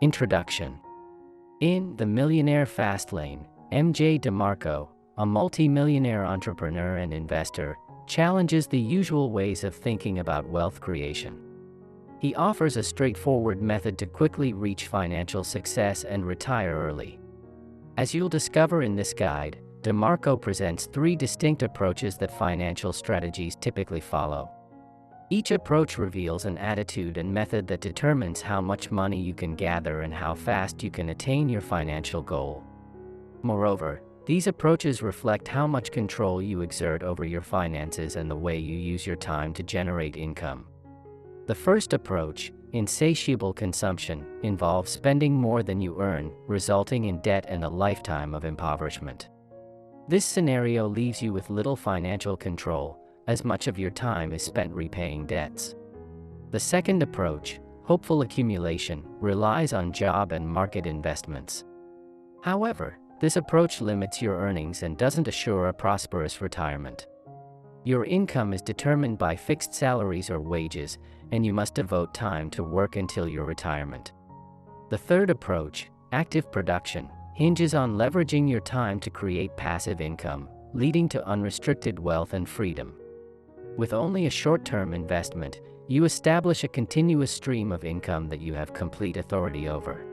Introduction. In The Millionaire Fastlane, M.J. DeMarco, a multi-millionaire entrepreneur and investor, challenges the usual ways of thinking about wealth creation. He offers a straightforward method to quickly reach financial success and retire early. As you'll discover in this guide, DeMarco presents 3 distinct approaches that financial strategies typically follow. Each approach reveals an attitude and method that determines how much money you can gather and how fast you can attain your financial goal. Moreover, these approaches reflect how much control you exert over your finances and the way you use your time to generate income. The first approach, insatiable consumption, involves spending more than you earn, resulting in debt and a lifetime of impoverishment. This scenario leaves you with little financial control, as much of your time is spent repaying debts. The second approach, hopeful accumulation, relies on job and market investments. However, this approach limits your earnings and doesn't assure a prosperous retirement. Your income is determined by fixed salaries or wages, and you must devote time to work until your retirement. The third approach, active production, hinges on leveraging your time to create passive income, leading to unrestricted wealth and freedom. With only a short-term investment, you establish a continuous stream of income that you have complete authority over.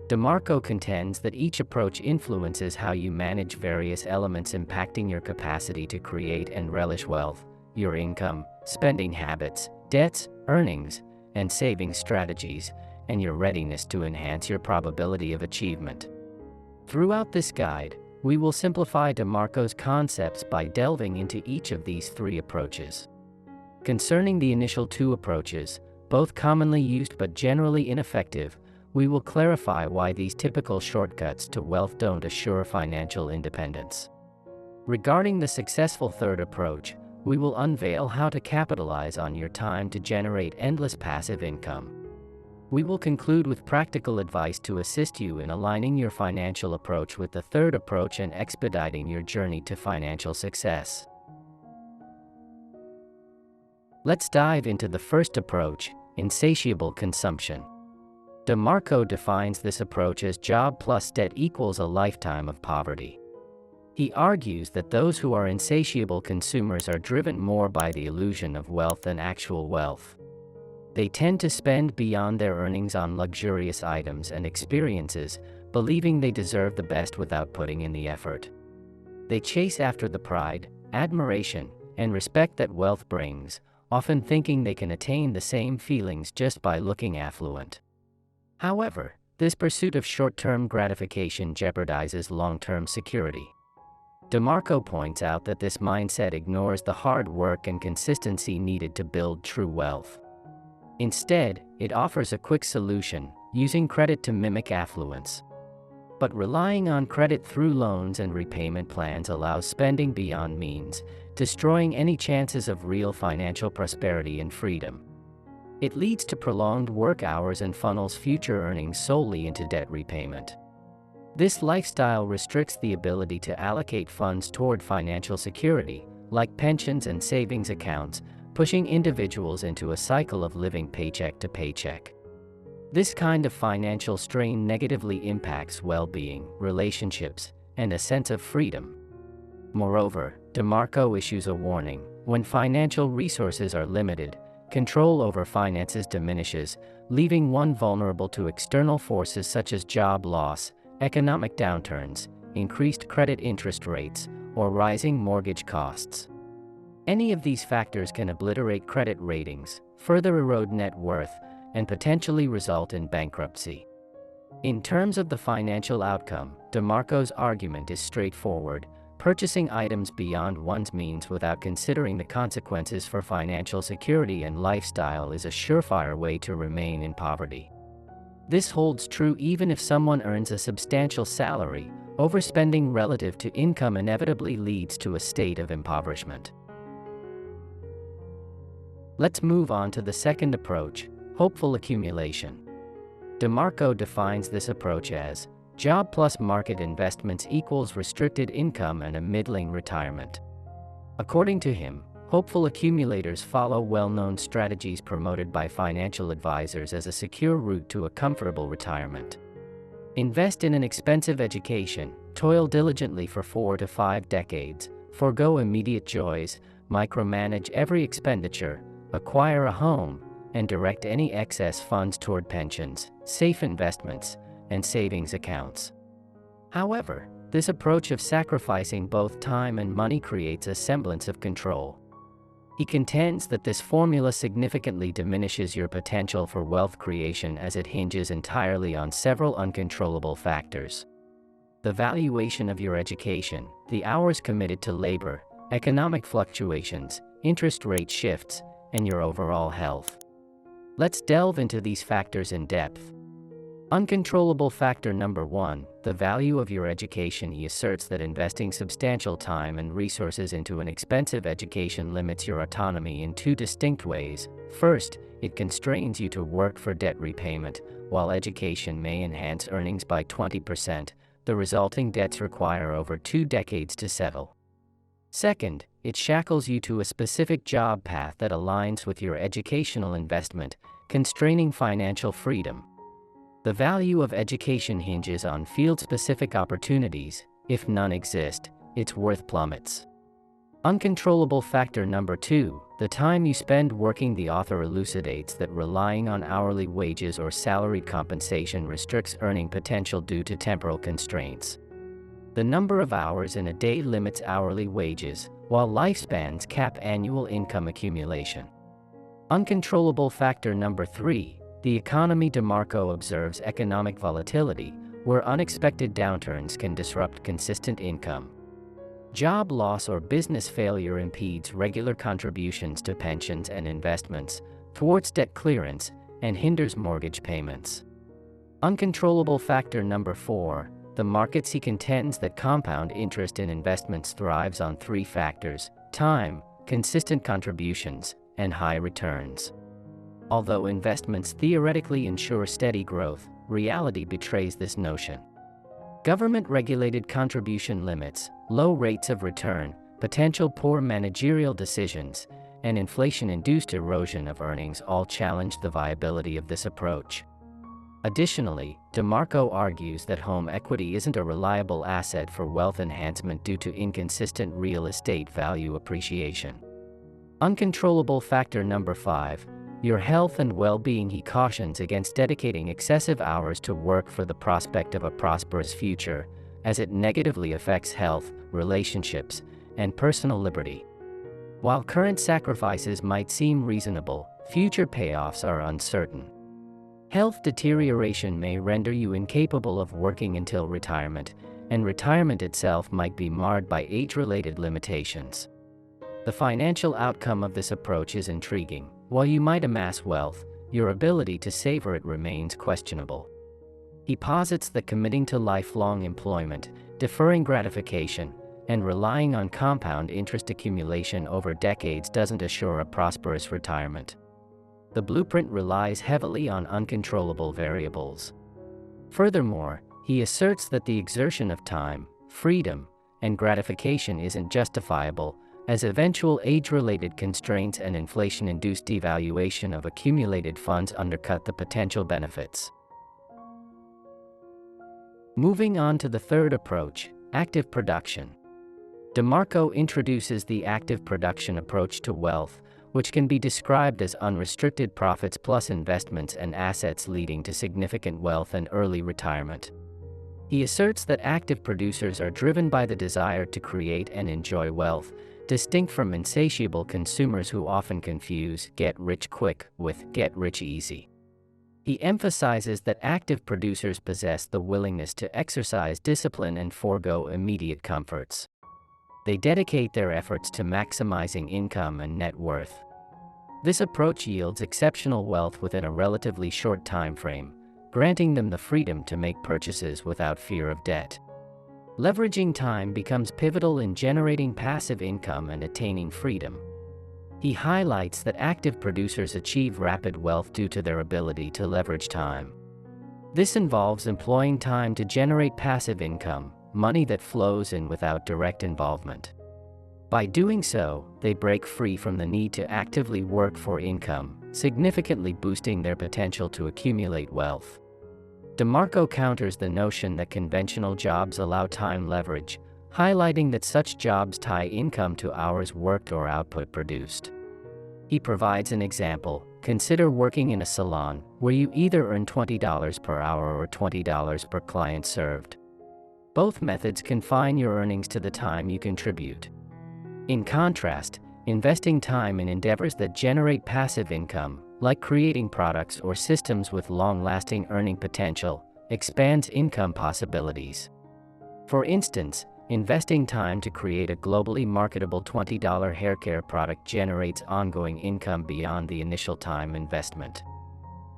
DeMarco contends that each approach influences how you manage various elements impacting your capacity to create and relish wealth: your income, spending habits, debts, earnings, and saving strategies, and your readiness to enhance your probability of achievement. Throughout this guide, we will simplify DeMarco's concepts by delving into each of these 3 approaches. Concerning the initial 2 approaches, both commonly used but generally ineffective, we will clarify why these typical shortcuts to wealth don't assure financial independence. Regarding the successful third approach, we will unveil how to capitalize on your time to generate endless passive income. We will conclude with practical advice to assist you in aligning your financial approach with the third approach and expediting your journey to financial success. Let's dive into the first approach, insatiable consumption. DeMarco defines this approach as job plus debt equals a lifetime of poverty. He argues that those who are insatiable consumers are driven more by the illusion of wealth than actual wealth. They tend to spend beyond their earnings on luxurious items and experiences, believing they deserve the best without putting in the effort. They chase after the pride, admiration, and respect that wealth brings, often thinking they can attain the same feelings just by looking affluent. However, this pursuit of short-term gratification jeopardizes long-term security. DeMarco points out that this mindset ignores the hard work and consistency needed to build true wealth. Instead, it offers a quick solution, using credit to mimic affluence. But relying on credit through loans and repayment plans allows spending beyond means, destroying any chances of real financial prosperity and freedom. It leads to prolonged work hours and funnels future earnings solely into debt repayment. This lifestyle restricts the ability to allocate funds toward financial security, like pensions and savings accounts, pushing individuals into a cycle of living paycheck to paycheck. This kind of financial strain negatively impacts well-being, relationships, and a sense of freedom. Moreover, DeMarco issues a warning: when financial resources are limited, control over finances diminishes, leaving one vulnerable to external forces such as job loss, economic downturns, increased credit interest rates, or rising mortgage costs. Any of these factors can obliterate credit ratings, further erode net worth, and potentially result in bankruptcy. In terms of the financial outcome, DeMarco's argument is straightforward: purchasing items beyond one's means without considering the consequences for financial security and lifestyle is a surefire way to remain in poverty. This holds true even if someone earns a substantial salary. Overspending relative to income inevitably leads to a state of impoverishment. Let's move on to the second approach, hopeful accumulation. DeMarco defines this approach as job plus market investments equals restricted income and a middling retirement. According to him, Hopeful accumulators follow well-known strategies promoted by financial advisors as a secure route to a comfortable retirement. Invest in an expensive education, toil diligently for 4 to 5 decades, forego immediate joys, micromanage every expenditure, acquire a home, and direct any excess funds toward pensions, safe investments, and savings accounts. However, this approach of sacrificing both time and money creates a semblance of control. He contends that this formula significantly diminishes your potential for wealth creation as it hinges entirely on several uncontrollable factors: the valuation of your education, the hours committed to labor, economic fluctuations, interest rate shifts, and your overall health. Let's delve into these factors in depth. Uncontrollable factor number 1, the value of your education. He asserts that investing substantial time and resources into an expensive education limits your autonomy in 2 distinct ways. First, it constrains you to work for debt repayment. While education may enhance earnings by 20%, the resulting debts require over 2 decades to settle. Second, it shackles you to a specific job path that aligns with your educational investment, constraining financial freedom. The value of education hinges on field-specific opportunities. If none exist, its worth plummets. Uncontrollable factor number 2, the time you spend working. The author elucidates that relying on hourly wages or salaried compensation restricts earning potential due to temporal constraints. The number of hours in a day limits hourly wages, while lifespans cap annual income accumulation. Uncontrollable factor number 3, the economy. DeMarco observes economic volatility, where unexpected downturns can disrupt consistent income. Job loss or business failure impedes regular contributions to pensions and investments, thwarts debt clearance, and hinders mortgage payments. Uncontrollable factor number 4, the markets. He contends that compound interest in investments thrives on 3 factors: time, consistent contributions, and high returns. Although investments theoretically ensure steady growth, reality betrays this notion. Government-regulated contribution limits, low rates of return, potential poor managerial decisions, and inflation-induced erosion of earnings all challenge the viability of this approach. Additionally, DeMarco argues that home equity isn't a reliable asset for wealth enhancement due to inconsistent real estate value appreciation. Uncontrollable factor number 5, your health and well-being. He cautions against dedicating excessive hours to work for the prospect of a prosperous future, as it negatively affects health, relationships, and personal liberty. While current sacrifices might seem reasonable, future payoffs are uncertain. Health deterioration may render you incapable of working until retirement, and retirement itself might be marred by age-related limitations. The financial outcome of this approach is intriguing. While you might amass wealth, your ability to savor it remains questionable. He posits that committing to lifelong employment, deferring gratification, and relying on compound interest accumulation over decades doesn't assure a prosperous retirement. The blueprint relies heavily on uncontrollable variables. Furthermore, he asserts that the exertion of time, freedom, and gratification isn't justifiable, as eventual age-related constraints and inflation-induced devaluation of accumulated funds undercut the potential benefits. Moving on to the third approach, active production. DeMarco introduces the active production approach to wealth, which can be described as unrestricted profits plus investments and assets leading to significant wealth and early retirement. He asserts that active producers are driven by the desire to create and enjoy wealth, distinct from insatiable consumers who often confuse get rich quick with get rich easy. He emphasizes that active producers possess the willingness to exercise discipline and forego immediate comforts. They dedicate their efforts to maximizing income and net worth. This approach yields exceptional wealth within a relatively short time frame, granting them the freedom to make purchases without fear of debt. Leveraging time becomes pivotal in generating passive income and attaining freedom. He highlights that active producers achieve rapid wealth due to their ability to leverage time. This involves employing time to generate passive income, money that flows in without direct involvement. By doing so, they break free from the need to actively work for income, significantly boosting their potential to accumulate wealth. DeMarco counters the notion that conventional jobs allow time leverage, highlighting that such jobs tie income to hours worked or output produced. He provides an example. Consider working in a salon, where you either earn $20 per hour or $20 per client served. Both methods confine your earnings to the time you contribute. In contrast, investing time in endeavors that generate passive income, like creating products or systems with long-lasting earning potential, expands income possibilities. For instance, investing time to create a globally marketable $20 haircare product generates ongoing income beyond the initial time investment.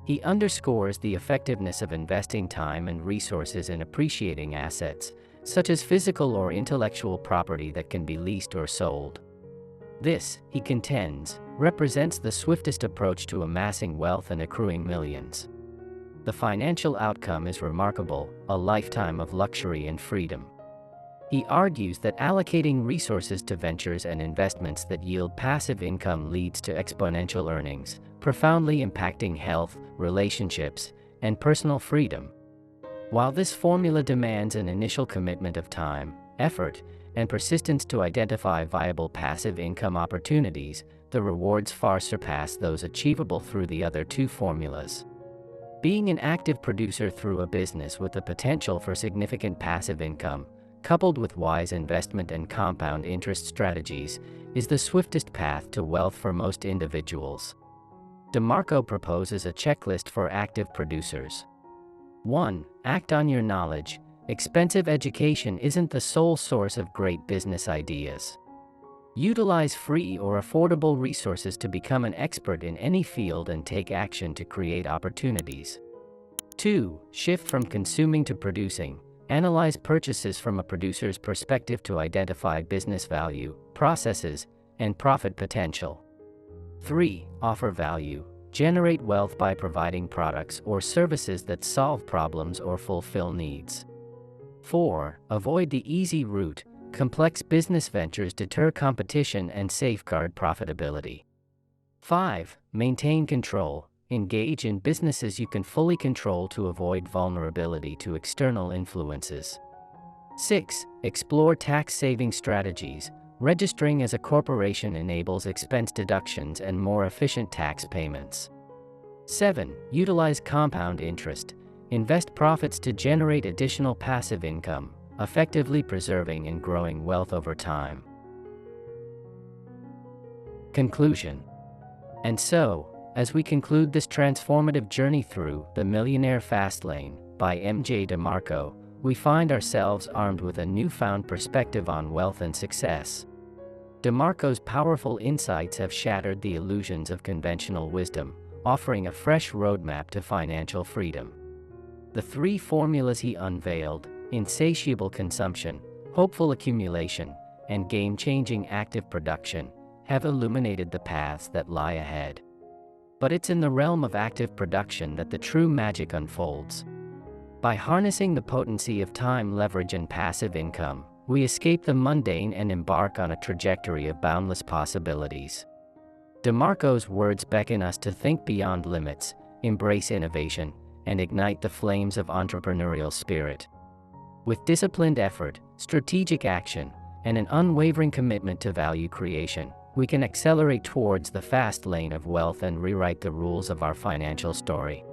He underscores the effectiveness of investing time and resources in appreciating assets, such as physical or intellectual property that can be leased or sold. This, he contends, represents the swiftest approach to amassing wealth and accruing millions. The financial outcome is remarkable, a lifetime of luxury and freedom. He argues that allocating resources to ventures and investments that yield passive income leads to exponential earnings, profoundly impacting health, relationships, and personal freedom. While this formula demands an initial commitment of time, effort, and persistence to identify viable passive income opportunities, the rewards far surpass those achievable through the other two formulas. Being an active producer through a business with the potential for significant passive income, coupled with wise investment and compound interest strategies, is the swiftest path to wealth for most individuals. DeMarco proposes a checklist for active producers. 1. Act on your knowledge. Expensive education isn't the sole source of great business ideas. Utilize free or affordable resources to become an expert in any field and take action to create opportunities. 2. Shift from consuming to producing. Analyze purchases from a producer's perspective to identify business value, processes, and profit potential. 3. Offer value. Generate wealth by providing products or services that solve problems or fulfill needs. 4. Avoid the easy route. Complex business ventures deter competition and safeguard profitability. 5. Maintain control. Engage in businesses you can fully control to avoid vulnerability to external influences. 6. Explore tax-saving strategies. Registering as a corporation enables expense deductions and more efficient tax payments. 7. Utilize compound interest. Invest profits to generate additional passive income, effectively preserving and growing wealth over time. Conclusion. And so, as we conclude this transformative journey through The Millionaire Fastlane by M.J. DeMarco, we find ourselves armed with a newfound perspective on wealth and success. DeMarco's powerful insights have shattered the illusions of conventional wisdom, offering a fresh roadmap to financial freedom. The three formulas he unveiled, insatiable consumption, hopeful accumulation, and game-changing active production, have illuminated the paths that lie ahead. But it's in the realm of active production that the true magic unfolds. By harnessing the potency of time, leverage, and passive income, we escape the mundane and embark on a trajectory of boundless possibilities. DeMarco's words beckon us to think beyond limits, embrace innovation, and ignite the flames of entrepreneurial spirit. With disciplined effort, strategic action, and an unwavering commitment to value creation, we can accelerate towards the fast lane of wealth and rewrite the rules of our financial story.